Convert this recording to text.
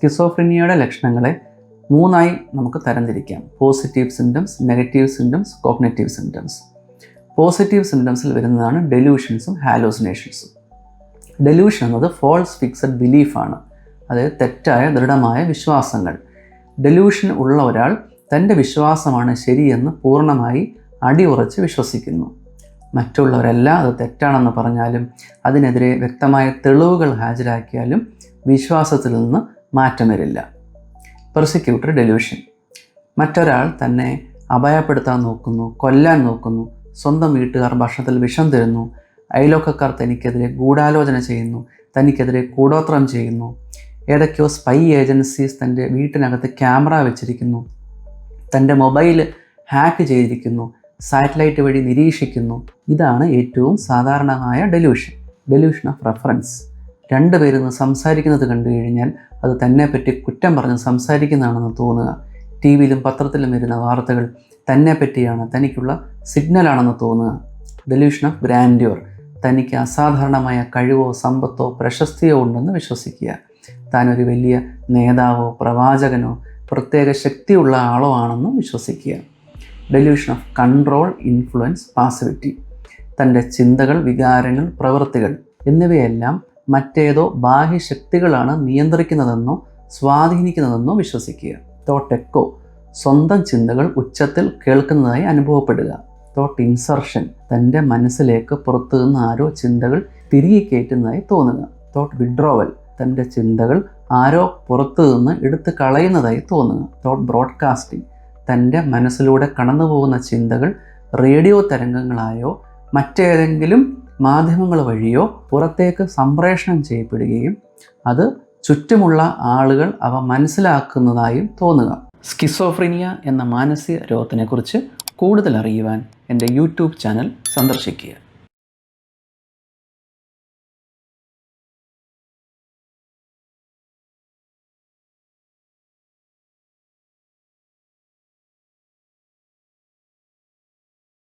സ്കിസോഫ്രീനിയയുടെ ലക്ഷണങ്ങളെ മൂന്നായി നമുക്ക് തരംതിരിക്കാം: positive symptoms, negative symptoms, cognitive symptoms. Positive സിംറ്റംസിൽ വരുന്നതാണ് ഡെലൂഷൻസും ഹാലോസിനേഷൻസും. ഡെലൂഷൻ എന്നത് ഫോൾസ് ഫിക്സഡ് ബിലീഫാണ്, അതായത് തെറ്റായ ദൃഢമായ വിശ്വാസങ്ങൾ. ഡെലൂഷൻ ഉള്ള ഒരാൾ തൻ്റെ വിശ്വാസമാണ് ശരിയെന്ന് പൂർണ്ണമായി അടിയുറച്ച് വിശ്വസിക്കുന്നു. മറ്റുള്ളവരെല്ലാം അത് തെറ്റാണെന്ന് പറഞ്ഞാലും അതിനെതിരെ വ്യക്തമായ തെളിവുകൾ ഹാജരാക്കിയാലും വിശ്വാസത്തിൽ നിന്ന് മാറ്റം വരില്ല. പെർസിക്യൂട്ടർ ഡെലൂഷൻ: മറ്റൊരാൾ തന്നെ അപായപ്പെടുത്താൻ നോക്കുന്നു, കൊല്ലാൻ നോക്കുന്നു, സ്വന്തം വീട്ടുകാർ ഭക്ഷണത്തിൽ വിഷം തരുന്നു, അയൽവക്കക്കാർ തനിക്കെതിരെ ഗൂഢാലോചന ചെയ്യുന്നു, തനിക്കെതിരെ കൂടോത്രം ചെയ്യുന്നു, ഏതൊക്കെയോ സ്പൈ ഏജൻസീസ് തൻ്റെ വീട്ടിനകത്ത് ക്യാമറ വെച്ചിരിക്കുന്നു, തൻ്റെ മൊബൈൽ ഹാക്ക് ചെയ്തിരിക്കുന്നു, സാറ്റലൈറ്റ് വഴി നിരീക്ഷിക്കുന്നു. ഇതാണ് ഏറ്റവും സാധാരണമായ ഡെലൂഷൻ ഓഫ് റെഫറൻസ്. രണ്ടുപേരും സംസാരിക്കുന്നത് കണ്ടു കഴിഞ്ഞാൽ അത് തന്നെപ്പറ്റി കുറ്റം പറഞ്ഞ് സംസാരിക്കുന്നതാണെന്ന് തോന്നുക. ടി വിയിലും പത്രത്തിലും വരുന്ന വാർത്തകൾ തന്നെ പറ്റിയാണ്, തനിക്കുള്ള സിഗ്നലാണെന്ന് തോന്നുക. ഡെലൂഷൻ ഓഫ് ഗ്രാൻഡ്യൂർ: തനിക്ക് അസാധാരണമായ കഴിവോ സമ്പത്തോ പ്രശസ്തിയോ ഉണ്ടെന്ന് വിശ്വസിക്കുക. താനൊരു വലിയ നേതാവോ പ്രവാചകനോ പ്രത്യേക ശക്തിയുള്ള ആളോ ആണെന്ന് വിശ്വസിക്കുക. Delusion of control, influence, passivity: തൻ്റെ ചിന്തകൾ, വികാരങ്ങൾ, പ്രവൃത്തികൾ എന്നിവയെല്ലാം മറ്റേതോ ബാഹ്യശക്തികളാണ് നിയന്ത്രിക്കുന്നതെന്നോ സ്വാധീനിക്കുന്നതെന്നോ വിശ്വസിക്കുക. തോട്ട് എക്കോ: സ്വന്തം ചിന്തകൾ ഉച്ചത്തിൽ കേൾക്കുന്നതായി അനുഭവപ്പെടുക. തോട്ട് ഇൻസർഷൻ: തൻ്റെ മനസ്സിലേക്ക് പുറത്തുനിന്ന് ആരോ ചിന്തകൾ തിരികെ കയറ്റുന്നതായി തോന്നുക. തോട്ട് വിഡ്രോവൽ: തൻ്റെ ചിന്തകൾ ആരോ പുറത്തു നിന്ന് എടുത്ത് കളയുന്നതായി തോന്നുക. തോട്ട് ബ്രോഡ്കാസ്റ്റിംഗ്: തൻ്റെ മനസ്സിലൂടെ കടന്നു പോകുന്ന ചിന്തകൾ റേഡിയോ തരംഗങ്ങളായോ മറ്റേതെങ്കിലും മാധ്യമങ്ങൾ വഴിയോ പുറത്തേക്ക് സംപ്രേഷണം ചെയ്യപ്പെടുകയും അത് ചുറ്റുമുള്ള ആളുകൾ അവ മനസ്സിലാക്കുന്നതായും തോന്നുക. സ്കിസോഫ്രീനിയ എന്ന മാനസിക രോഗത്തിനെക്കുറിച്ച് കൂടുതൽ അറിയുവാൻ എൻ്റെ യൂട്യൂബ് ചാനൽ സന്ദർശിക്കുക.